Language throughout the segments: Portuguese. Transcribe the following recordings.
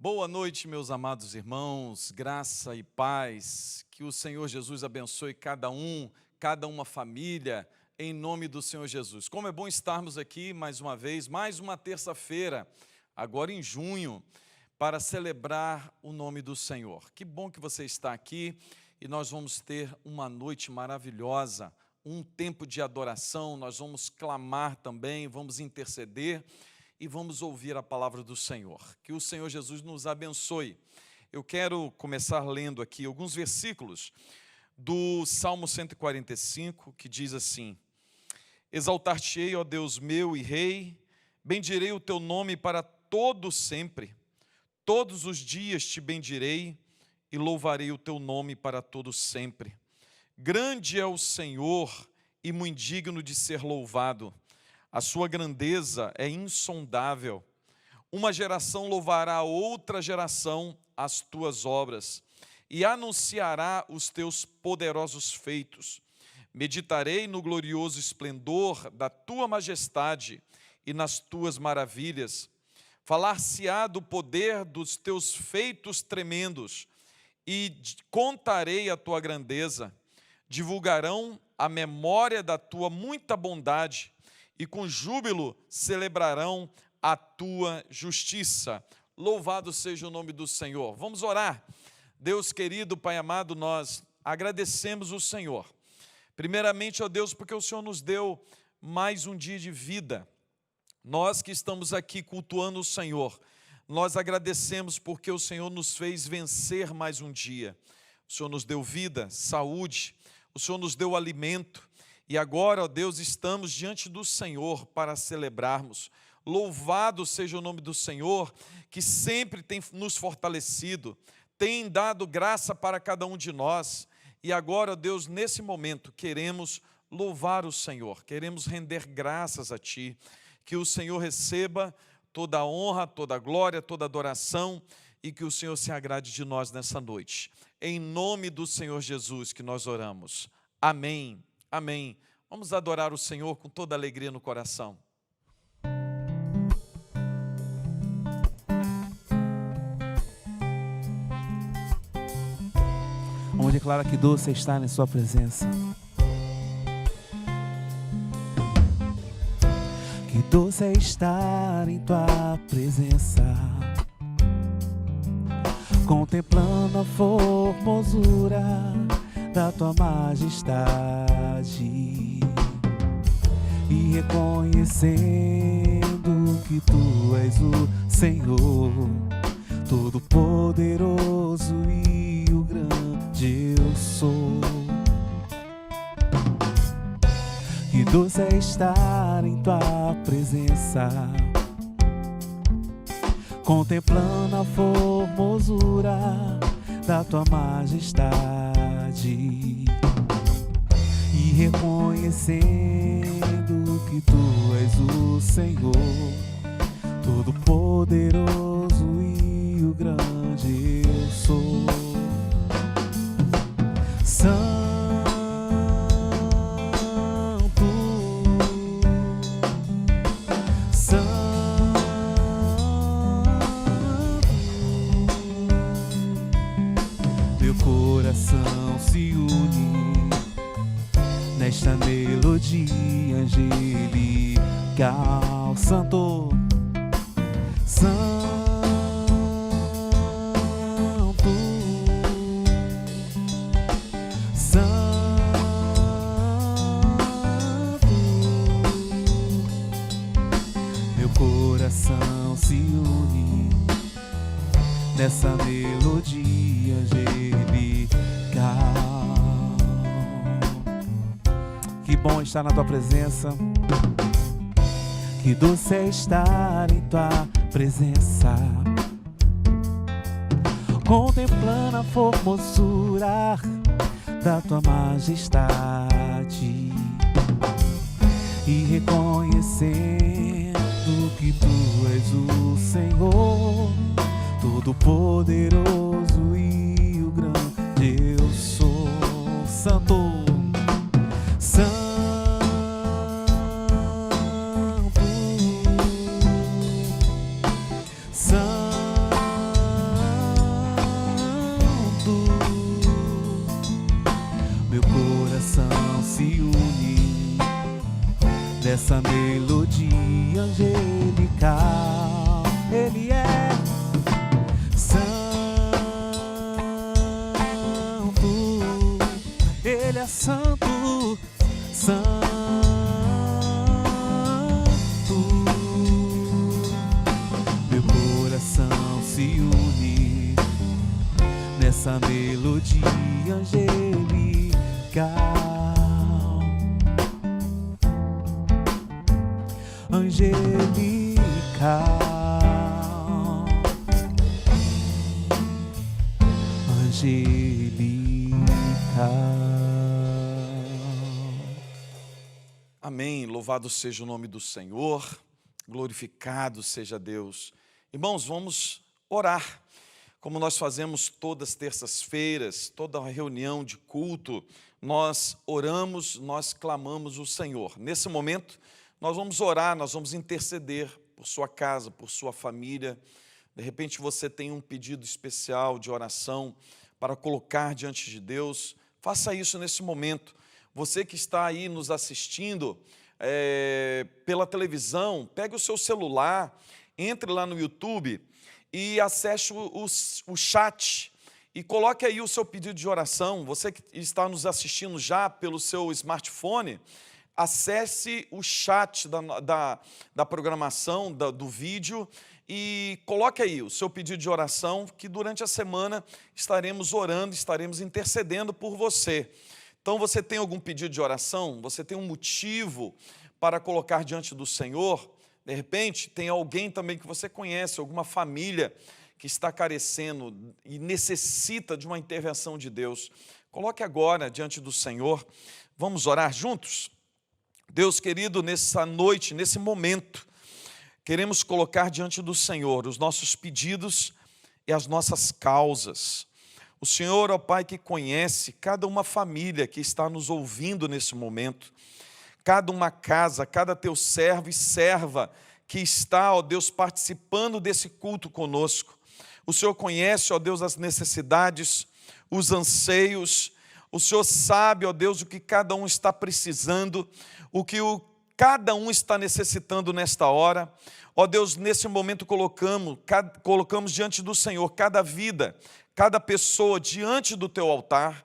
Boa noite, meus amados irmãos, graça e paz, que o Senhor Jesus abençoe cada uma família, em nome do Senhor Jesus. Como é bom estarmos aqui mais uma vez, mais uma terça-feira, agora em junho, para celebrar o nome do Senhor. Que bom que você está aqui e nós vamos ter uma noite maravilhosa, um tempo de adoração, nós vamos clamar também, vamos interceder, e vamos ouvir a palavra do Senhor. Que o Senhor Jesus nos abençoe. Eu quero começar lendo aqui alguns versículos do Salmo 145, que diz assim: Exaltar-te-ei, ó Deus meu e Rei, bendirei o teu nome para todo sempre. Todos os dias te bendirei e louvarei o teu nome para todo sempre. Grande é o Senhor e muito digno de ser louvado. A sua grandeza é insondável. Uma geração louvará a outra geração as tuas obras e anunciará os teus poderosos feitos. Meditarei no glorioso esplendor da tua majestade e nas tuas maravilhas. Falar-se-á do poder dos teus feitos tremendos e contarei a tua grandeza. Divulgarão a memória da tua muita bondade e com júbilo celebrarão a tua justiça. Louvado seja o nome do Senhor. Vamos orar. Deus querido, Pai amado, nós agradecemos o Senhor. Primeiramente, ó Deus, porque o Senhor nos deu mais um dia de vida. Nós que estamos aqui cultuando o Senhor, nós agradecemos porque o Senhor nos fez vencer mais um dia. O Senhor nos deu vida, saúde, o Senhor nos deu alimento. E agora, ó Deus, estamos diante do Senhor para celebrarmos. Louvado seja o nome do Senhor, que sempre tem nos fortalecido, tem dado graça para cada um de nós. E agora, ó Deus, nesse momento, queremos louvar o Senhor, queremos render graças a Ti, que o Senhor receba toda a honra, toda a glória, toda a adoração, e que o Senhor se agrade de nós nessa noite. Em nome do Senhor Jesus que nós oramos. Amém. Amém. Vamos adorar o Senhor com toda alegria no coração. Vamos declarar que doce é estar em sua presença. Que doce é estar em tua presença, contemplando a formosura da tua majestade e reconhecendo que tu és o Senhor Todo-Poderoso e o grande eu sou. Que doce é estar em tua presença, contemplando a formosura da tua majestade e reconhecendo que tu és o Senhor Todo-Poderoso e o grande eu sou. Santo, meu coração se une nesta melodia angelical. Santo, Santo, Santo, meu coração se une nessa melodia angelical. Que bom estar na tua presença. Que doce é estar em tua presença, contemplando a formosura da tua majestade e reconhecendo que tu és o Senhor Todo-Poderoso e o grande eu sou. Santo, Santo, Santo, nessa melodia angelical. Ele é santo, ele é santo, santo. Meu coração se une nessa melodia angelical. Angelical, angelical. Amém. Louvado seja o nome do Senhor, glorificado seja Deus. Irmãos, vamos orar, como nós fazemos todas as terças-feiras, toda reunião de culto, nós oramos, nós clamamos o Senhor. Nesse momento, nós vamos orar, nós vamos interceder por sua casa, por sua família. De repente você tem um pedido especial de oração para colocar diante de Deus. Faça isso nesse momento. Você que está aí nos assistindo pela televisão, pegue o seu celular, entre lá no YouTube e acesse o chat e coloque aí o seu pedido de oração. Você que está nos assistindo já pelo seu smartphone, acesse o chat da programação, do vídeo e coloque aí o seu pedido de oração, que durante a semana estaremos orando, estaremos intercedendo por você. Então você tem algum pedido de oração? Você tem um motivo para colocar diante do Senhor? De repente tem alguém também que você conhece, alguma família que está carecendo e necessita de uma intervenção de Deus. Coloque agora diante do Senhor. Vamos orar juntos? Deus querido, nessa noite, nesse momento, queremos colocar diante do Senhor os nossos pedidos e as nossas causas. O Senhor, ó Pai, que conhece cada uma família que está nos ouvindo nesse momento, cada uma casa, cada teu servo e serva que está, ó Deus, participando desse culto conosco. O Senhor conhece, ó Deus, as necessidades, os anseios. O Senhor sabe, ó Deus, o que cada um está precisando, o que cada um está necessitando nesta hora. Ó Deus, nesse momento colocamos diante do Senhor cada vida, cada pessoa diante do teu altar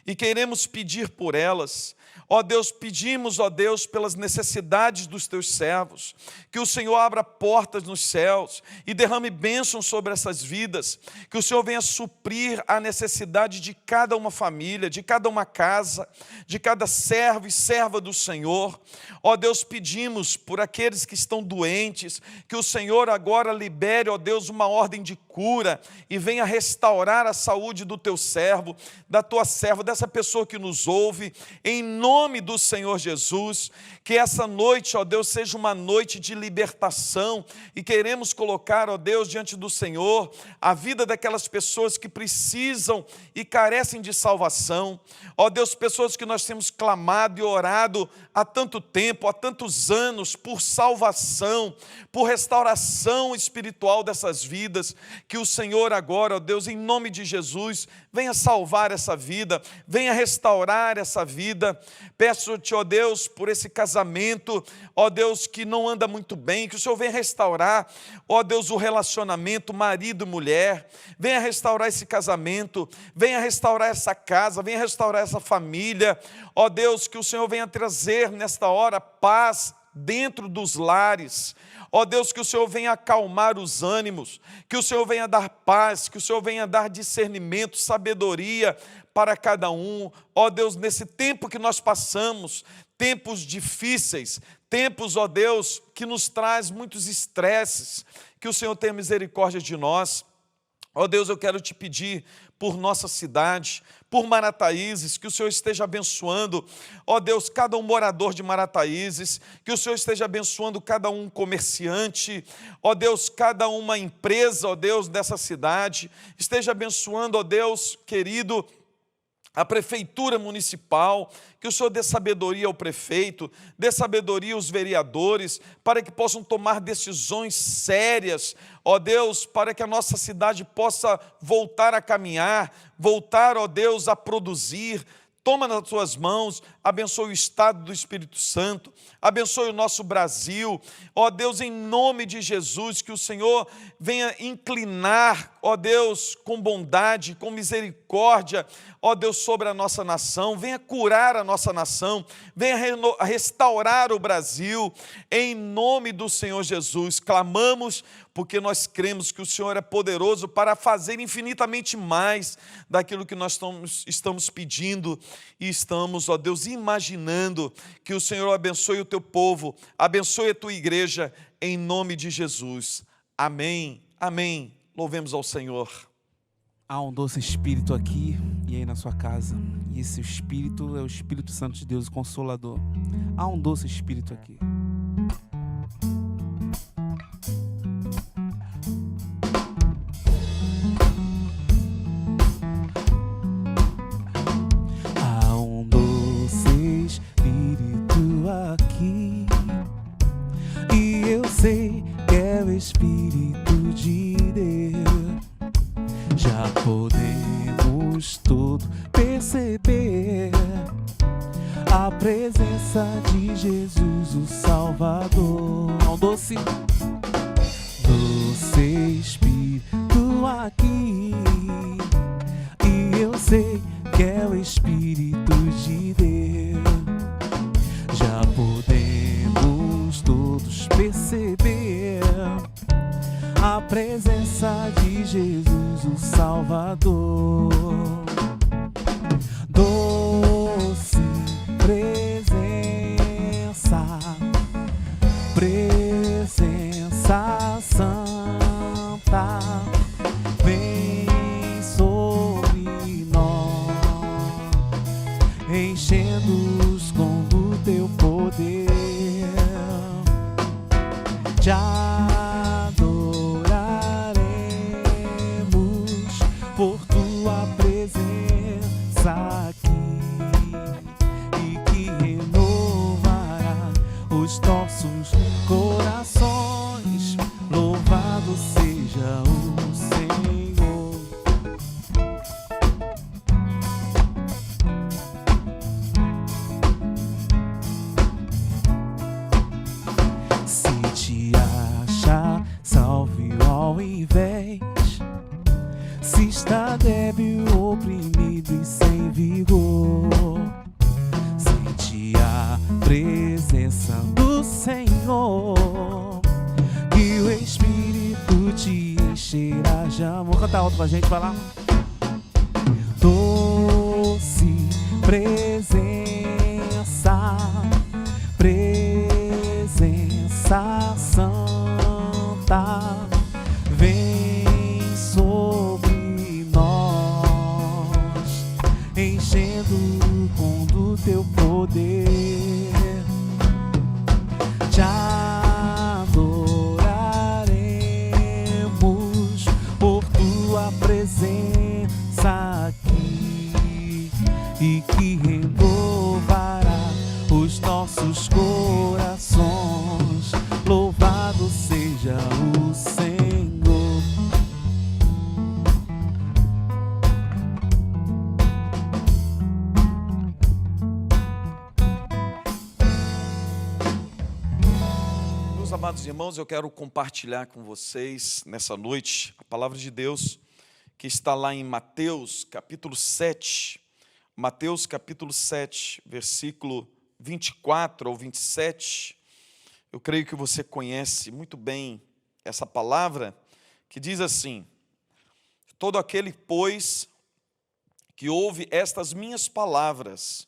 e queremos pedir por elas. Ó Deus, pedimos, ó Deus, pelas necessidades dos teus servos, que o Senhor abra portas nos céus e derrame bênçãos sobre essas vidas, que o Senhor venha suprir a necessidade de cada uma família, de cada uma casa, de cada servo e serva do Senhor. Ó Deus, pedimos por aqueles que estão doentes, que o Senhor agora libere, ó Deus, uma ordem de cura e venha restaurar a saúde do teu servo, da tua serva, dessa pessoa que nos ouve, em nome do Senhor Jesus. Que essa noite, ó Deus, seja uma noite de libertação e queremos colocar, ó Deus, diante do Senhor a vida daquelas pessoas que precisam e carecem de salvação. Ó Deus, pessoas que nós temos clamado e orado há tanto tempo, há tantos anos, por salvação, por restauração espiritual dessas vidas, que o Senhor agora, ó Deus, em nome de Jesus, venha salvar essa vida, venha restaurar essa vida. Peço-te, ó Deus, por esse casamento, ó Deus, que não anda muito bem, que o Senhor venha restaurar, ó Deus, o relacionamento marido e mulher, venha restaurar esse casamento, venha restaurar essa casa, venha restaurar essa família. Ó Deus, que o Senhor venha trazer nesta hora paz dentro dos lares. Ó Deus, que o Senhor venha acalmar os ânimos, que o Senhor venha dar paz, que o Senhor venha dar discernimento, sabedoria para cada um. Ó Deus, nesse tempo que nós passamos, tempos difíceis, tempos, ó Deus, que nos traz muitos estresses, que o Senhor tenha misericórdia de nós. Ó Deus, eu quero te pedir por nossa cidade, por Marataízes, que o Senhor esteja abençoando, ó Deus, cada um morador de Marataízes, que o Senhor esteja abençoando cada um comerciante, ó Deus, cada uma empresa, ó Deus, dessa cidade, esteja abençoando, ó Deus, querido, a prefeitura municipal, que o Senhor dê sabedoria ao prefeito, dê sabedoria aos vereadores, para que possam tomar decisões sérias, ó Deus, para que a nossa cidade possa voltar a caminhar, voltar, ó Deus, a produzir, Toma nas tuas mãos, abençoe o estado do Espírito Santo, abençoe o nosso Brasil. Ó Deus, em nome de Jesus, que o Senhor venha inclinar, ó Deus, com bondade, com misericórdia, ó Deus, sobre a nossa nação, venha curar a nossa nação, venha restaurar o Brasil, em nome do Senhor Jesus. Clamamos porque nós cremos que o Senhor é poderoso para fazer infinitamente mais daquilo que nós estamos pedindo e estamos, ó Deus, imaginando. Que o Senhor abençoe o teu povo, abençoe a tua igreja, em nome de Jesus. Amém, amém. Louvemos ao Senhor. Há um doce Espírito aqui e aí na sua casa. E esse Espírito é o Espírito Santo de Deus, o Consolador. Há um doce Espírito aqui. Há um doce Espírito aqui. E eu sei que é o Espírito de Deus. Já podemos todos perceber a presença de Jesus, o Salvador. Há um doce Espírito aqui. E eu sei que é o Espírito de Deus. Já podemos todos perceber a presença de Jesus, o Salvador. Doce presença, presença santa, vem sobre nós, enchendo-os com do teu poder. Já adoraremos por tua presença aqui, e que renovará os nossos corações. Louvado seja o Senhor. Se te achar, salve ao invés. Se está débil, oprimido e sem vigor, sente a presença do Senhor, que o Espírito te encherá de amor. Canta alto pra gente, vai lá. Doce presença, presença santa, vem sobre nós, enchendo com do teu poder. Te adoraremos por tua presença aqui, e que renovará os nossos corações. Louvado seja o Senhor. Meus amados irmãos, eu quero compartilhar com vocês nessa noite a palavra de Deus que está lá em Mateus capítulo 7. Mateus capítulo 7, versículo 24 ao 27. Eu creio que você conhece muito bem essa palavra, que diz assim: todo aquele, pois, que ouve estas minhas palavras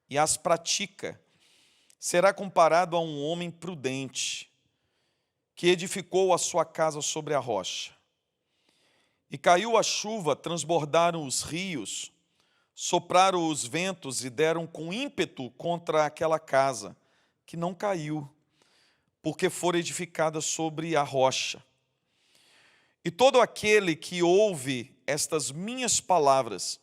e as pratica, será comparado a um homem prudente, que edificou a sua casa sobre a rocha. E caiu a chuva, transbordaram os rios, sopraram os ventos e deram com ímpeto contra aquela casa, que não caiu, porque fora edificada sobre a rocha. E todo aquele que ouve estas minhas palavras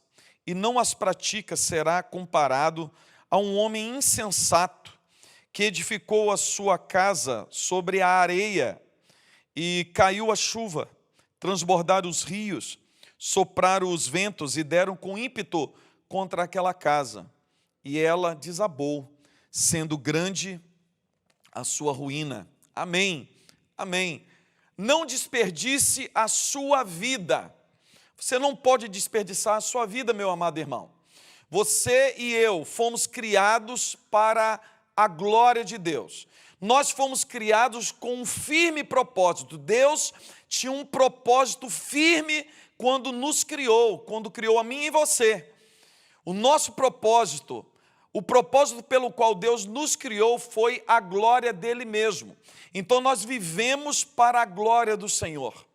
e não as pratica será comparado a um homem insensato, que edificou a sua casa sobre a areia, e caiu a chuva, transbordaram os rios, sopraram os ventos e deram com ímpeto contra aquela casa, e ela desabou, sendo grande a sua ruína. Amém, amém. Não desperdice a sua vida. Você não pode desperdiçar a sua vida, meu amado irmão. Você e eu fomos criados para a glória de Deus. Nós fomos criados com um firme propósito. Deus tinha um propósito firme quando nos criou, quando criou a mim e você. O nosso propósito, o propósito pelo qual Deus nos criou foi a glória dele mesmo. Então nós vivemos para a glória do Senhor.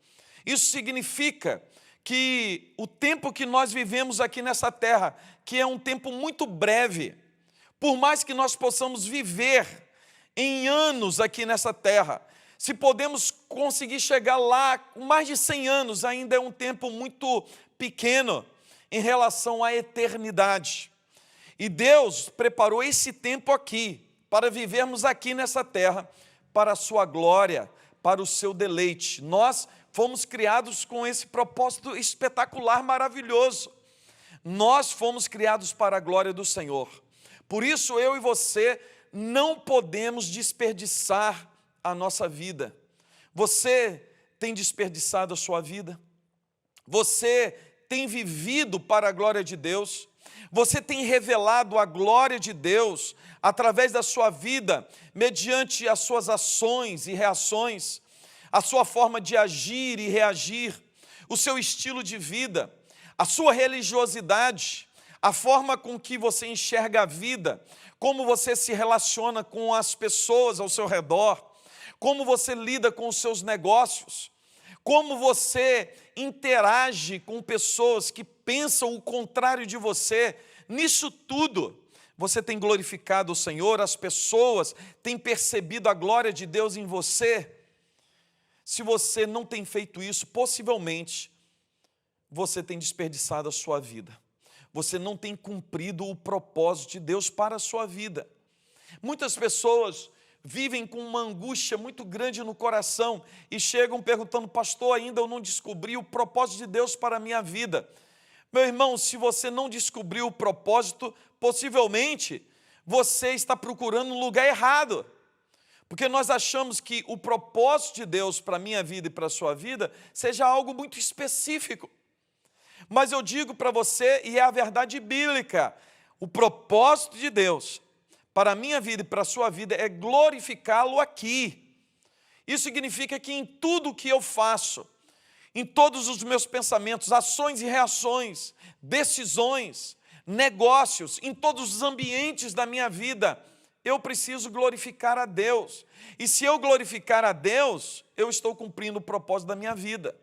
Isso significa que o tempo que nós vivemos aqui nessa terra, que é um tempo muito breve, por mais que nós possamos viver em anos aqui nessa terra, se podemos conseguir chegar lá com mais de 100 anos, ainda é um tempo muito pequeno em relação à eternidade. E Deus preparou esse tempo aqui, para vivermos aqui nessa terra, para a sua glória, para o seu deleite. Nós fomos criados com esse propósito espetacular, maravilhoso. Nós fomos criados para a glória do Senhor. Por isso eu e você não podemos desperdiçar a nossa vida. Você tem desperdiçado a sua vida? Você tem vivido para a glória de Deus? Você tem revelado a glória de Deus através da sua vida, mediante as suas ações e reações, a sua forma de agir e reagir, o seu estilo de vida, a sua religiosidade, a forma com que você enxerga a vida, como você se relaciona com as pessoas ao seu redor, como você lida com os seus negócios, como você interage com pessoas que pensam o contrário de você. Nisso tudo, você tem glorificado o Senhor, as pessoas têm percebido a glória de Deus em você. Se você não tem feito isso, possivelmente você tem desperdiçado a sua vida. Você não tem cumprido o propósito de Deus para a sua vida. Muitas pessoas vivem com uma angústia muito grande no coração e chegam perguntando: pastor, ainda eu não descobri o propósito de Deus para a minha vida. Meu irmão, se você não descobriu o propósito, possivelmente você está procurando um lugar errado. Porque nós achamos que o propósito de Deus para a minha vida e para a sua vida seja algo muito específico. Mas eu digo para você, e é a verdade bíblica, o propósito de Deus para a minha vida e para a sua vida é glorificá-lo aqui. Isso significa que em tudo que eu faço, em todos os meus pensamentos, ações e reações, decisões, negócios, em todos os ambientes da minha vida, eu preciso glorificar a Deus. E se eu glorificar a Deus, eu estou cumprindo o propósito da minha vida.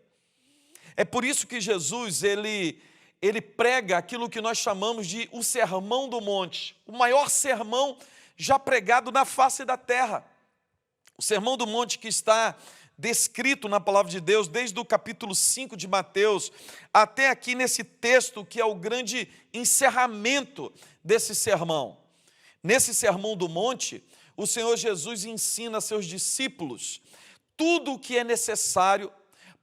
É por isso que Jesus, ele prega aquilo que nós chamamos de o Sermão do Monte, o maior sermão já pregado na face da terra. O Sermão do Monte que está descrito na palavra de Deus, desde o capítulo 5 de Mateus, até aqui nesse texto que é o grande encerramento desse sermão. Nesse Sermão do Monte, o Senhor Jesus ensina a seus discípulos tudo o que é necessário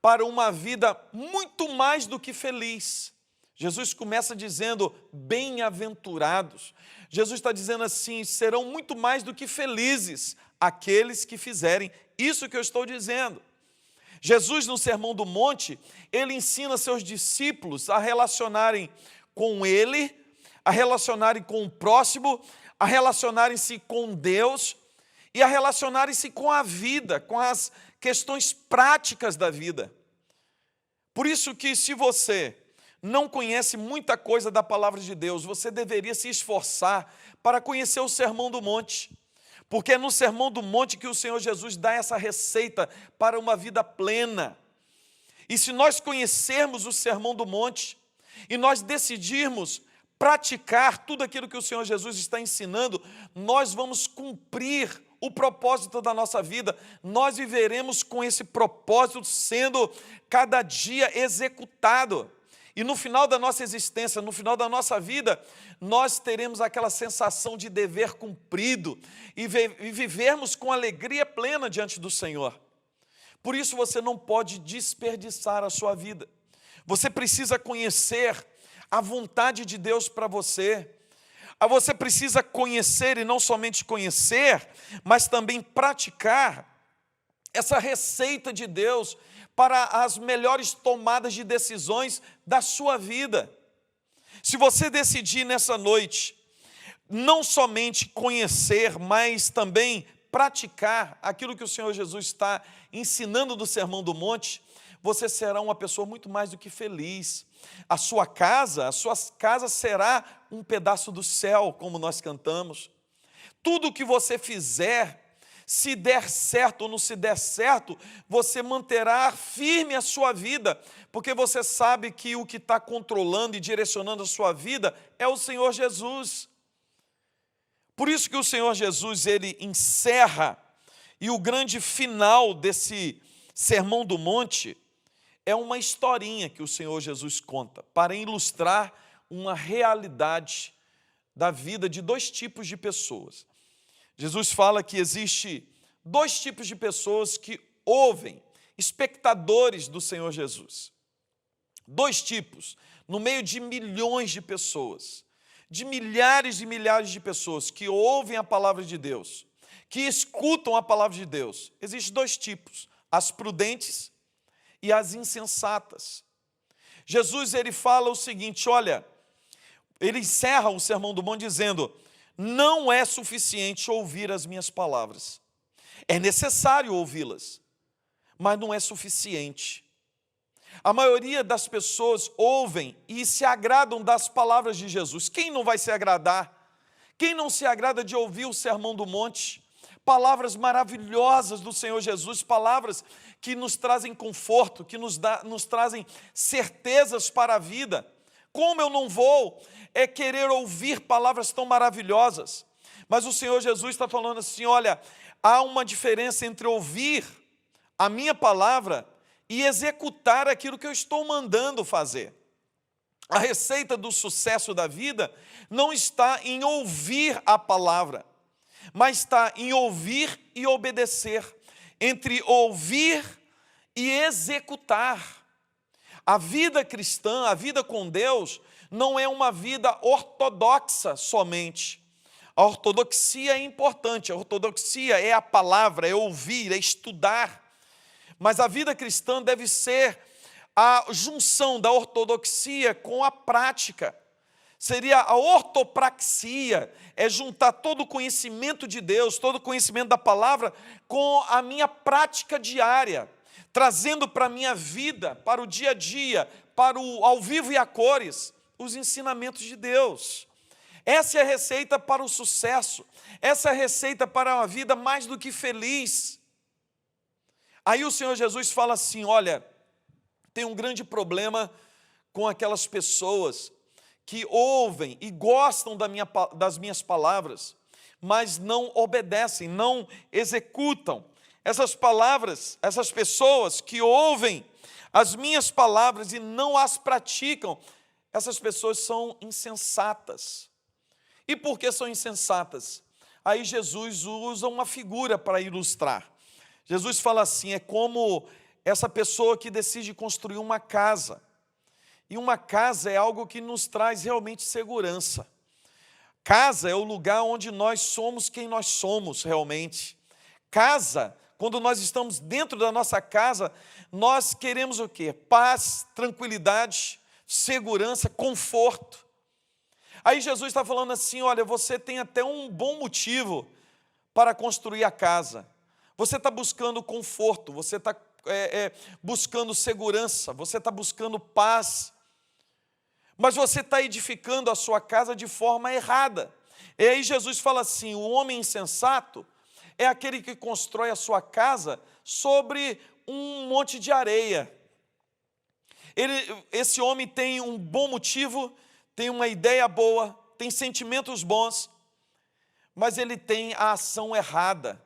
para uma vida muito mais do que feliz. Jesus começa dizendo, bem-aventurados. Jesus está dizendo assim, serão muito mais do que felizes aqueles que fizerem isso que eu estou dizendo. Jesus, no Sermão do Monte, ele ensina seus discípulos a relacionarem com ele, a relacionarem com o próximo, a relacionarem-se com Deus e a relacionarem-se com a vida, com as questões práticas da vida. Por isso que se você não conhece muita coisa da palavra de Deus, você deveria se esforçar para conhecer o Sermão do Monte. Porque é no Sermão do Monte que o Senhor Jesus dá essa receita para uma vida plena. E se nós conhecermos o Sermão do Monte e nós decidirmos praticar tudo aquilo que o Senhor Jesus está ensinando, nós vamos cumprir o propósito da nossa vida. Nós viveremos com esse propósito sendo cada dia executado. E no final da nossa existência, no final da nossa vida, nós teremos aquela sensação de dever cumprido e vivermos com alegria plena diante do Senhor. Por isso você não pode desperdiçar a sua vida. Você precisa conhecer a vontade de Deus para você, você precisa conhecer, e não somente conhecer, mas também praticar essa receita de Deus para as melhores tomadas de decisões da sua vida. Se você decidir nessa noite, não somente conhecer, mas também praticar aquilo que o Senhor Jesus está ensinando do Sermão do Monte, você será uma pessoa muito mais do que feliz. A sua casa será um pedaço do céu, como nós cantamos. Tudo o que você fizer, se der certo ou não se der certo, você manterá firme a sua vida, porque você sabe que o que está controlando e direcionando a sua vida é o Senhor Jesus. Por isso que o Senhor Jesus, ele encerra, e o grande final desse Sermão do Monte é uma historinha que o Senhor Jesus conta, para ilustrar uma realidade da vida de dois tipos de pessoas. Jesus fala que existe dois tipos de pessoas que ouvem, espectadores do Senhor Jesus. Dois tipos, no meio de milhões de pessoas, de milhares e milhares de pessoas que ouvem a palavra de Deus, que escutam a palavra de Deus. Existem dois tipos, as prudentes e as insensatas. Jesus, ele fala o seguinte, olha, ele encerra o Sermão do Monte dizendo, não é suficiente ouvir as minhas palavras. É necessário ouvi-las, mas não é suficiente. A maioria das pessoas ouvem e se agradam das palavras de Jesus. Quem não vai se agradar? Quem não se agrada de ouvir o Sermão do Monte? Palavras maravilhosas do Senhor Jesus, palavras que nos trazem conforto, que nos trazem certezas para a vida. Como eu não vou querer ouvir palavras tão maravilhosas? Mas o Senhor Jesus está falando assim, olha, há uma diferença entre ouvir a minha palavra e executar aquilo que eu estou mandando fazer. A receita do sucesso da vida não está em ouvir a palavra, mas está em ouvir e obedecer, entre ouvir e executar. A vida cristã, a vida com Deus, não é uma vida ortodoxa somente. A ortodoxia é importante, a ortodoxia é a palavra, é ouvir, é estudar. Mas a vida cristã deve ser a junção da ortodoxia com a prática. Seria a ortopraxia, é juntar todo o conhecimento de Deus, todo o conhecimento da palavra com a minha prática diária, trazendo para a minha vida, para o dia a dia, para o ao vivo e a cores, os ensinamentos de Deus. Essa é a receita para o sucesso, essa é a receita para uma vida mais do que feliz. Aí o Senhor Jesus fala assim, olha, tem um grande problema com aquelas pessoas que ouvem e gostam das minhas palavras, mas não obedecem, não executam. Essas palavras, essas pessoas que ouvem as minhas palavras e não as praticam, essas pessoas são insensatas. E por que são insensatas? Aí Jesus usa uma figura para ilustrar. Jesus fala assim, é como essa pessoa que decide construir uma casa. E uma casa é algo que nos traz realmente segurança. Casa é o lugar onde nós somos quem nós somos realmente. Casa, quando nós estamos dentro da nossa casa, nós queremos o quê? Paz, tranquilidade, segurança, conforto. Aí Jesus está falando assim, olha, você tem até um bom motivo para construir a casa. Você está buscando conforto, você está buscando segurança, você está buscando paz. Mas você está edificando a sua casa de forma errada. E aí Jesus fala assim, o homem insensato é aquele que constrói a sua casa sobre um monte de areia. Esse homem tem um bom motivo, tem uma ideia boa, tem sentimentos bons, mas ele tem a ação errada.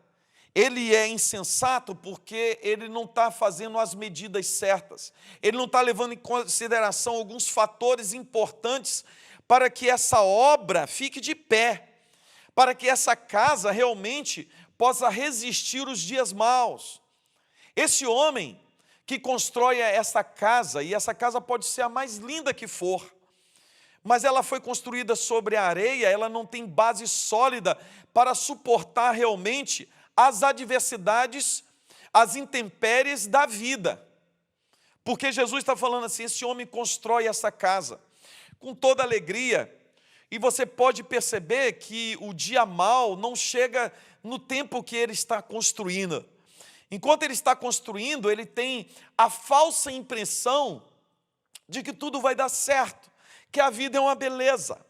Ele é insensato porque ele não está fazendo as medidas certas. Ele não está levando em consideração alguns fatores importantes para que essa obra fique de pé, para que essa casa realmente possa resistir os dias maus. Esse homem que constrói essa casa, e essa casa pode ser a mais linda que for, mas ela foi construída sobre a areia, ela não tem base sólida para suportar realmente as adversidades, as intempéries da vida. Porque Jesus está falando assim, esse homem constrói essa casa com toda alegria, e você pode perceber que o dia mau não chega no tempo que ele está construindo. Enquanto ele está construindo, ele tem a falsa impressão de que tudo vai dar certo, que a vida é uma beleza,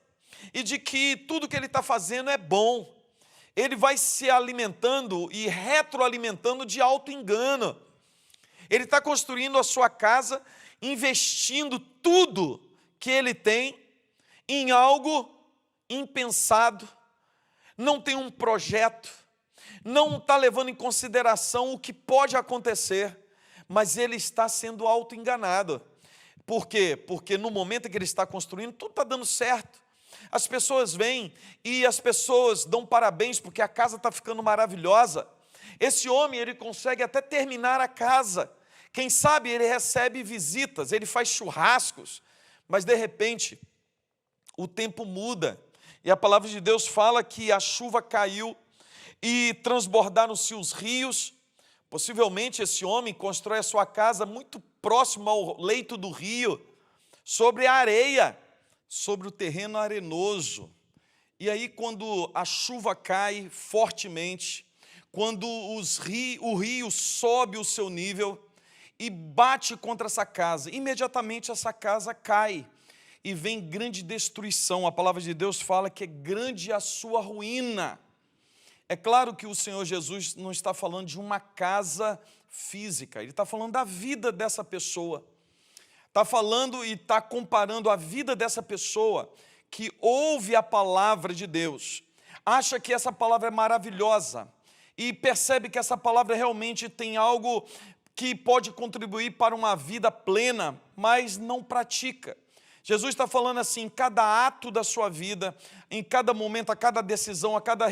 e de que tudo que ele está fazendo é bom. Ele vai se alimentando e retroalimentando de auto-engano. Ele está construindo a sua casa, investindo tudo que ele tem em algo impensado, não tem um projeto, não está levando em consideração o que pode acontecer, mas ele está sendo auto-enganado. Por quê? Porque no momento em que ele está construindo, tudo está dando certo. As pessoas vêm e as pessoas dão parabéns porque a casa está ficando maravilhosa. Esse homem, ele consegue até terminar a casa. Quem sabe ele recebe visitas, ele faz churrascos, mas de repente o tempo muda. E a palavra de Deus fala que a chuva caiu e transbordaram-se os rios. Possivelmente esse homem constrói a sua casa muito próximo ao leito do rio, sobre a areia, sobre o terreno arenoso. E aí quando a chuva cai fortemente, quando o rio sobe o seu nível e bate contra essa casa, imediatamente essa casa cai e vem grande destruição. A palavra de Deus fala que é grande a sua ruína. É claro que o Senhor Jesus não está falando de uma casa física, Ele está falando da vida dessa pessoa. Está falando e está comparando a vida dessa pessoa que ouve a palavra de Deus, acha que essa palavra é maravilhosa e percebe que essa palavra realmente tem algo que pode contribuir para uma vida plena, mas não pratica. Jesus está falando assim, em cada ato da sua vida, em cada momento, a cada decisão, a cada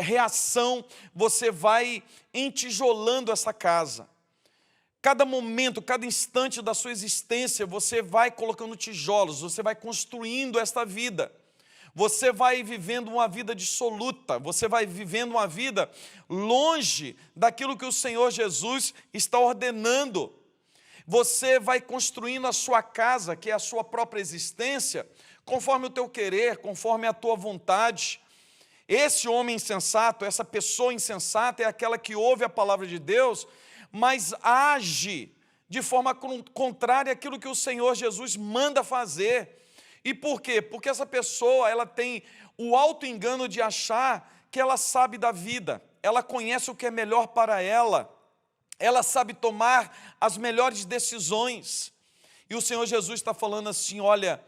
reação, você vai entijolando essa casa. Cada momento, cada instante da sua existência, você vai colocando tijolos, você vai construindo esta vida. Você vai vivendo uma vida dissoluta, você vai vivendo uma vida longe daquilo que o Senhor Jesus está ordenando. Você vai construindo a sua casa, que é a sua própria existência, conforme o teu querer, conforme a tua vontade. Esse homem insensato, essa pessoa insensata é aquela que ouve a palavra de Deus, mas age de forma contrária àquilo que o Senhor Jesus manda fazer. E por quê? Porque essa pessoa, ela tem o auto-engano de achar que ela sabe da vida, ela conhece o que é melhor para ela sabe tomar as melhores decisões. E o Senhor Jesus está falando assim, olha,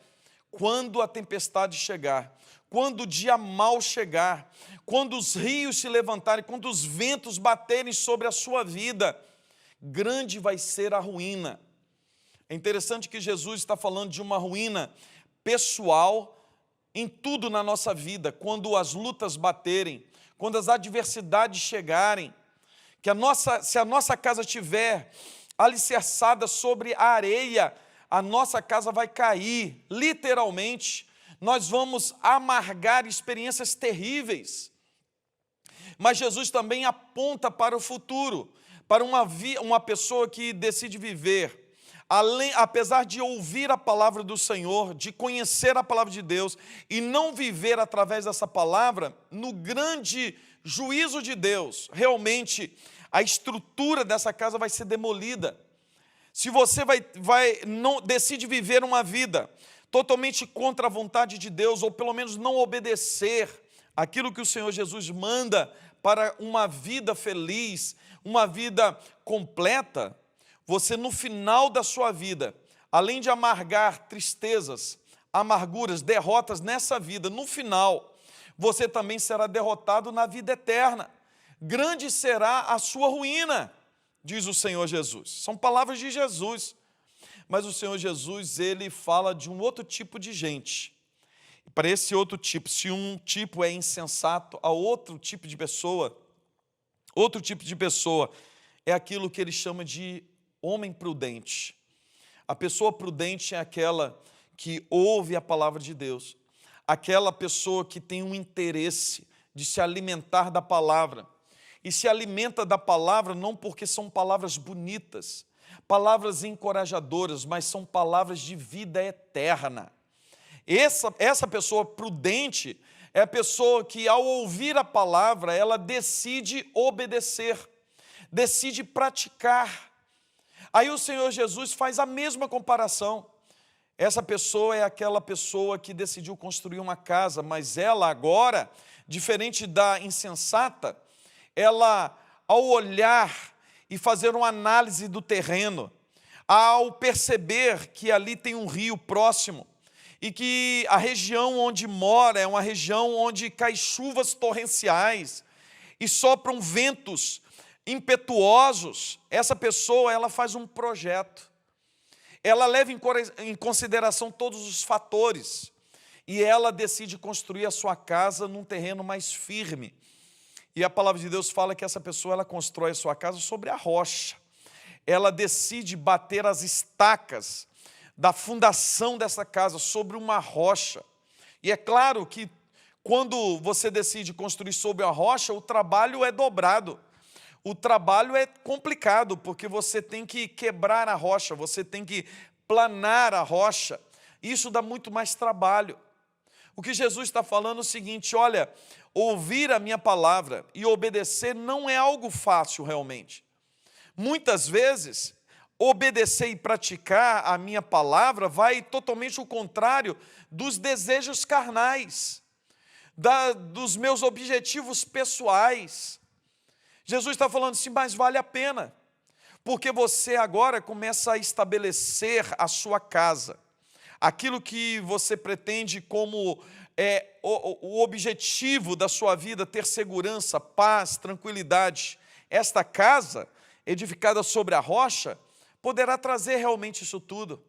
quando a tempestade chegar, quando o dia mau chegar, quando os rios se levantarem, quando os ventos baterem sobre a sua vida, grande vai ser a ruína. É interessante que Jesus está falando de uma ruína pessoal em tudo na nossa vida, quando as lutas baterem, quando as adversidades chegarem, que se a nossa casa estiver alicerçada sobre a areia, a nossa casa vai cair, literalmente, nós vamos amargar experiências terríveis. Mas Jesus também aponta para o futuro, para uma pessoa que decide viver, apesar de ouvir a palavra do Senhor, de conhecer a palavra de Deus e não viver através dessa palavra, no grande juízo de Deus, realmente a estrutura dessa casa vai ser demolida. Se você decide viver uma vida totalmente contra a vontade de Deus, ou pelo menos não obedecer aquilo que o Senhor Jesus manda para uma vida feliz, uma vida completa, você no final da sua vida, além de amargar tristezas, amarguras, derrotas nessa vida, no final, você também será derrotado na vida eterna. Grande será a sua ruína, diz o Senhor Jesus. São palavras de Jesus. Mas o Senhor Jesus, ele fala de um outro tipo de gente. Para esse outro tipo, se um tipo é insensato, a outro tipo de pessoa é aquilo que ele chama de homem prudente. A pessoa prudente é aquela que ouve a palavra de Deus, aquela pessoa que tem um interesse de se alimentar da palavra, e se alimenta da palavra não porque são palavras bonitas, palavras encorajadoras, mas são palavras de vida eterna. Essa pessoa prudente é a pessoa que, ao ouvir a palavra, ela decide obedecer, decide praticar. Aí o Senhor Jesus faz a mesma comparação. Essa pessoa é aquela pessoa que decidiu construir uma casa, mas ela agora, diferente da insensata, ela, ao olhar e fazer uma análise do terreno, ao perceber que ali tem um rio próximo e que a região onde mora é uma região onde caem chuvas torrenciais e sopram ventos impetuosos, essa pessoa ela faz um projeto. Ela leva em consideração todos os fatores e ela decide construir a sua casa num terreno mais firme. E a palavra de Deus fala que essa pessoa ela constrói a sua casa sobre a rocha. Ela decide bater as estacas da fundação dessa casa sobre uma rocha. E é claro que quando você decide construir sobre a rocha, o trabalho é dobrado. O trabalho é complicado, porque você tem que quebrar a rocha, você tem que planar a rocha. Isso dá muito mais trabalho. O que Jesus está falando é o seguinte, olha, ouvir a minha palavra e obedecer não é algo fácil realmente. Muitas vezes, obedecer e praticar a minha palavra vai totalmente ao contrário dos desejos carnais, dos meus objetivos pessoais. Jesus está falando assim, mas vale a pena, porque você agora começa a estabelecer a sua casa, aquilo que você pretende como o objetivo da sua vida, ter segurança, paz, tranquilidade. Esta casa, edificada sobre a rocha, poderá trazer realmente isso tudo.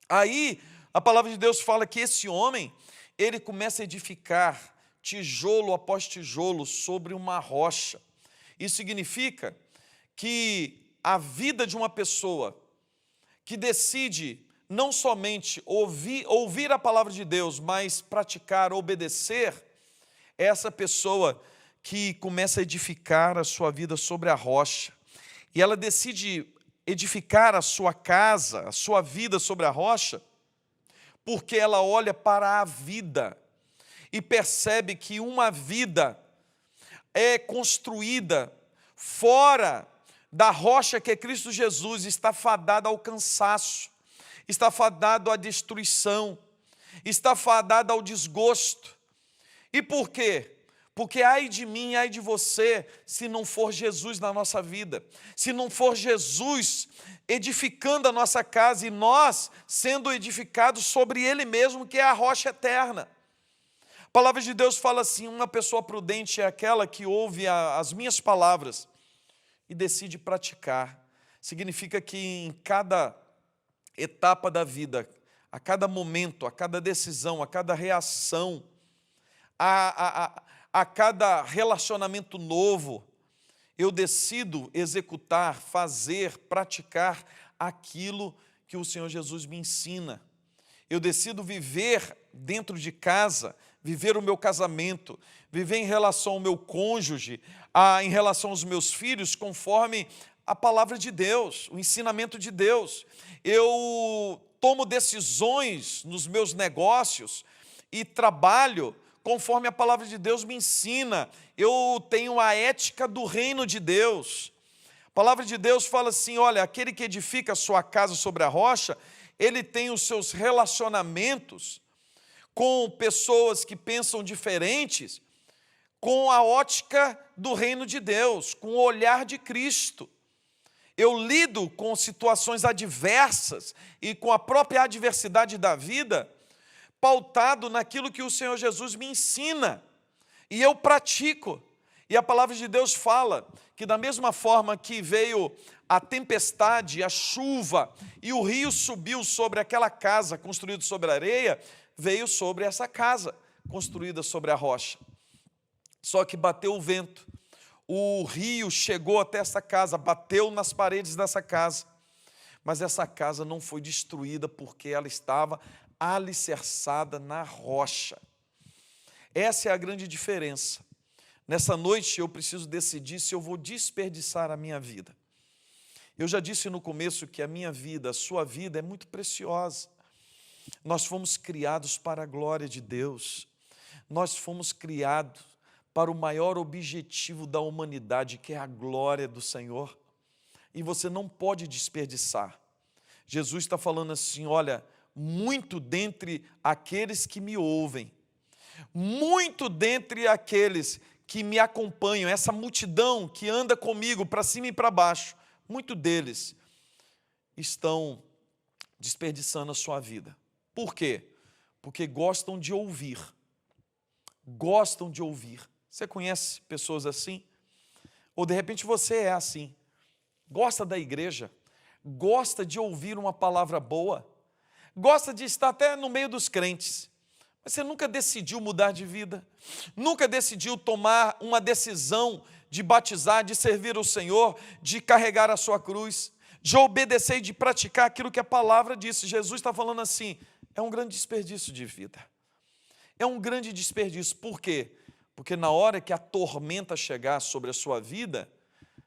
Aí, a palavra de Deus fala que esse homem, ele começa a edificar tijolo após tijolo sobre uma rocha. Isso significa que a vida de uma pessoa que decide não somente ouvir a palavra de Deus, mas praticar, obedecer, é essa pessoa que começa a edificar a sua vida sobre a rocha. E ela decide edificar a sua casa, a sua vida sobre a rocha, porque ela olha para a vida e percebe que uma vida é construída fora da rocha que é Cristo Jesus, está fadada ao cansaço, está fadado à destruição, está fadado ao desgosto. E por quê? Porque ai de mim, ai de você, se não for Jesus na nossa vida, se não for Jesus edificando a nossa casa e nós sendo edificados sobre Ele mesmo, que é a rocha eterna. A palavra de Deus fala assim, uma pessoa prudente é aquela que ouve as minhas palavras e decide praticar. Significa que em cada etapa da vida, a cada momento, a cada decisão, a cada reação, a cada relacionamento novo, eu decido executar, fazer, praticar aquilo que o Senhor Jesus me ensina. Eu decido viver dentro de casa, viver o meu casamento, viver em relação ao meu cônjuge, em relação aos meus filhos, conforme a palavra de Deus, o ensinamento de Deus. Eu tomo decisões nos meus negócios e trabalho conforme a palavra de Deus me ensina. Eu tenho a ética do reino de Deus. A palavra de Deus fala assim, olha, aquele que edifica a sua casa sobre a rocha, ele tem os seus relacionamentos com pessoas que pensam diferentes, com a ótica do reino de Deus, com o olhar de Cristo. Eu lido com situações adversas e com a própria adversidade da vida, pautado naquilo que o Senhor Jesus me ensina, e eu pratico. E a palavra de Deus fala que da mesma forma que veio a tempestade, a chuva, e o rio subiu sobre aquela casa construída sobre a areia, veio sobre essa casa construída sobre a rocha. Só que bateu o vento, o rio chegou até essa casa, bateu nas paredes dessa casa, mas essa casa não foi destruída porque ela estava alicerçada na rocha. Essa é a grande diferença. Nessa noite eu preciso decidir se eu vou desperdiçar a minha vida. Eu já disse no começo que a minha vida, a sua vida é muito preciosa. Nós fomos criados para a glória de Deus. Nós fomos criados para o maior objetivo da humanidade, que é a glória do Senhor. E você não pode desperdiçar. Jesus está falando assim, olha, muito dentre aqueles que me ouvem, muito dentre aqueles que me acompanham, essa multidão que anda comigo para cima e para baixo, muito deles estão desperdiçando a sua vida. Por quê? Porque gostam de ouvir. Gostam de ouvir. Você conhece pessoas assim? Ou de repente você é assim. Gosta da igreja, gosta de ouvir uma palavra boa, gosta de estar até no meio dos crentes, mas você nunca decidiu mudar de vida, nunca decidiu tomar uma decisão de batizar, de servir o Senhor, de carregar a sua cruz, de obedecer e de praticar aquilo que a palavra disse. Jesus está falando assim, é um grande desperdício de vida. É um grande desperdício. Por quê? Porque na hora que a tormenta chegar sobre a sua vida,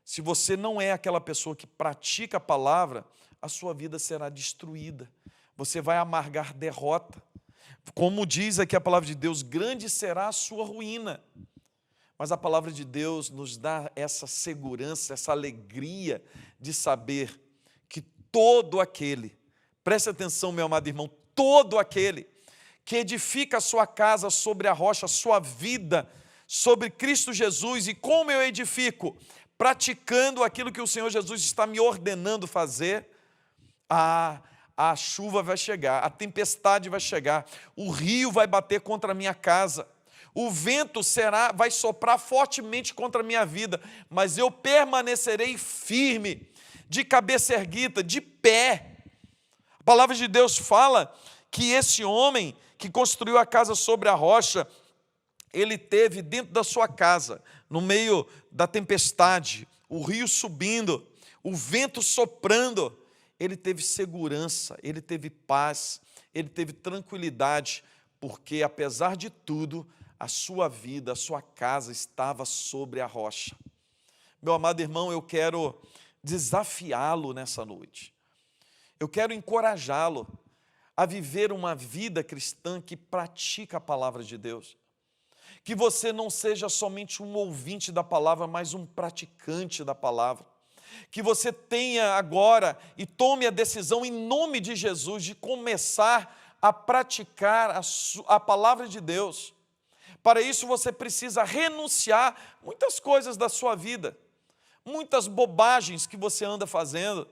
se você não é aquela pessoa que pratica a palavra, a sua vida será destruída. Você vai amargar derrota. Como diz aqui a palavra de Deus, grande será a sua ruína. Mas a palavra de Deus nos dá essa segurança, essa alegria de saber que todo aquele, preste atenção, meu amado irmão, todo aquele que edifica a sua casa sobre a rocha, a sua vida sobre Cristo Jesus. E como eu edifico? Praticando aquilo que o Senhor Jesus está me ordenando fazer, a chuva vai chegar, a tempestade vai chegar, o rio vai bater contra a minha casa, o vento vai soprar fortemente contra a minha vida, mas eu permanecerei firme, de cabeça erguida, de pé. A palavra de Deus fala que esse homem que construiu a casa sobre a rocha, ele teve dentro da sua casa, no meio da tempestade, o rio subindo, o vento soprando, ele teve segurança, ele teve paz, ele teve tranquilidade, porque apesar de tudo, a sua vida, a sua casa estava sobre a rocha. Meu amado irmão, eu quero desafiá-lo nessa noite. Eu quero encorajá-lo a viver uma vida cristã que pratica a palavra de Deus. Que você não seja somente um ouvinte da palavra, mas um praticante da palavra. Que você tenha agora e tome a decisão em nome de Jesus de começar a praticar a palavra de Deus. Para isso você precisa renunciar muitas coisas da sua vida, muitas bobagens que você anda fazendo,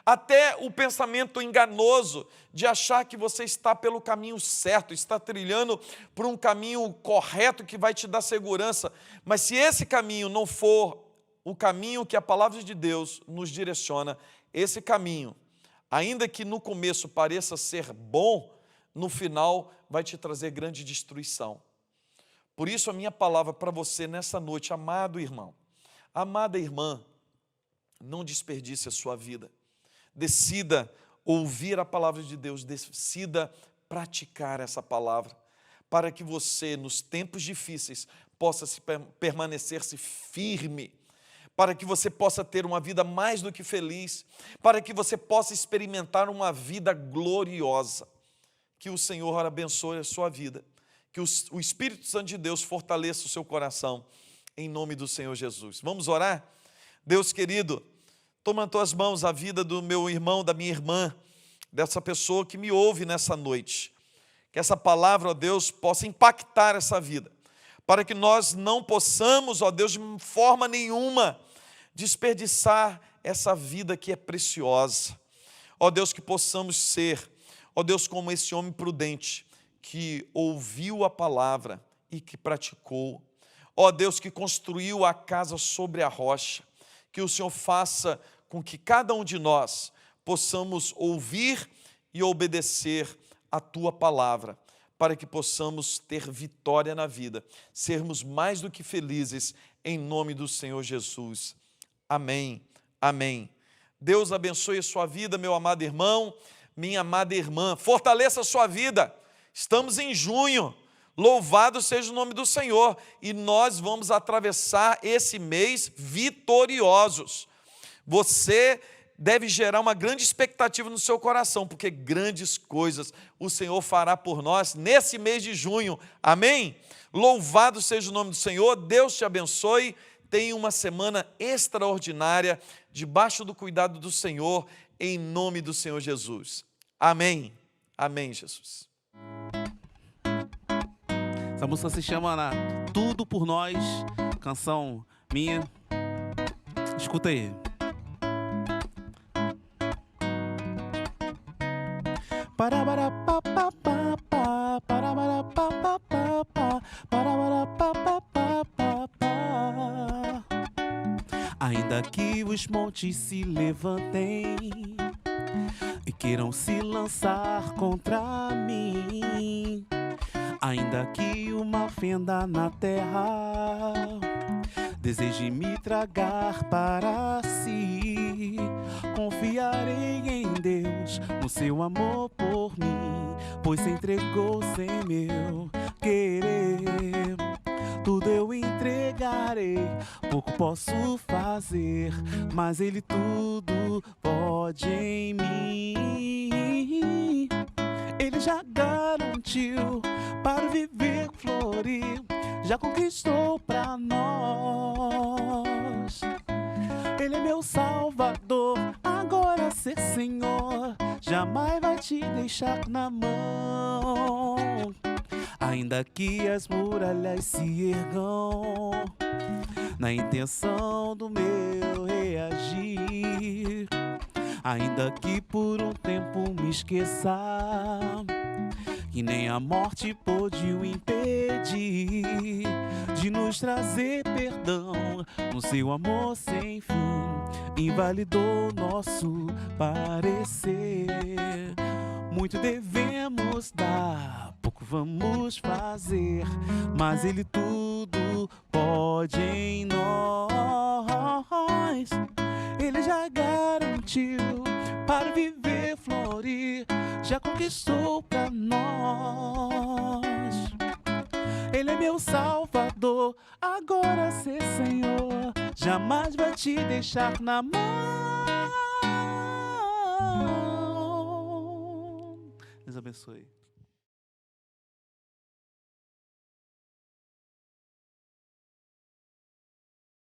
até o pensamento enganoso de achar que você está pelo caminho certo, está trilhando por um caminho correto que vai te dar segurança. Mas se esse caminho não for o caminho que a palavra de Deus nos direciona, esse caminho, ainda que no começo pareça ser bom, no final vai te trazer grande destruição. Por isso a minha palavra para você nessa noite, amado irmão, amada irmã, não desperdice a sua vida. Decida ouvir a palavra de Deus, decida praticar essa palavra, para que você, nos tempos difíceis, possa permanecer-se firme, para que você possa ter uma vida mais do que feliz, para que você possa experimentar uma vida gloriosa. Que o Senhor abençoe a sua vida, que o Espírito Santo de Deus fortaleça o seu coração, em nome do Senhor Jesus. Vamos orar? Deus querido, toma nas tuas mãos a vida do meu irmão, da minha irmã, dessa pessoa que me ouve nessa noite. Que essa palavra, ó Deus, possa impactar essa vida, para que nós não possamos, ó Deus, de forma nenhuma, desperdiçar essa vida que é preciosa. Ó Deus, que possamos ser, ó Deus, como esse homem prudente, que ouviu a palavra e que praticou. Ó Deus, que construiu a casa sobre a rocha. Que o Senhor faça com que cada um de nós possamos ouvir e obedecer a Tua palavra, para que possamos ter vitória na vida, sermos mais do que felizes, em nome do Senhor Jesus. Amém, amém. Deus abençoe a sua vida, meu amado irmão. minha amada irmã, fortaleça a sua vida. Estamos em junho, louvado seja o nome do Senhor, e nós vamos atravessar esse mês vitoriosos. Você deve gerar uma grande expectativa no seu coração, porque grandes coisas o Senhor fará por nós nesse mês de junho, amém? Louvado seja o nome do Senhor, Deus te abençoe, tenha uma semana extraordinária, debaixo do cuidado do Senhor, em nome do Senhor Jesus, amém, amém, Jesus. Essa música se chama Tudo por Nós, canção minha, escuta aí. Ainda que os montes se levantem e queiram se lançar contra mim, ainda que uma fenda na terra deseje me tragar para si, confiarei em Deus, no seu amor por mim, pois se entregou sem meu querer. Tudo eu entregarei, pouco posso fazer, mas Ele tudo pode em mim. Ele já garantiu para viver, florir, já conquistou pra nós. Ele é meu Salvador, agora ser Senhor, jamais vai te deixar na mão. Ainda que as muralhas se ergam na intenção do meu reagir, ainda que por um tempo me esqueça, que nem a morte pôde o impedir de nos trazer perdão, no seu amor sem fim invalidou nosso parecer. Muito devemos dar, pouco vamos fazer, mas Ele tudo pode em nós. Ele já garantiu para viver, florir, já conquistou pra nós. Ele é meu Salvador, agora ser Senhor, jamais vai te deixar na mão. Deus abençoe.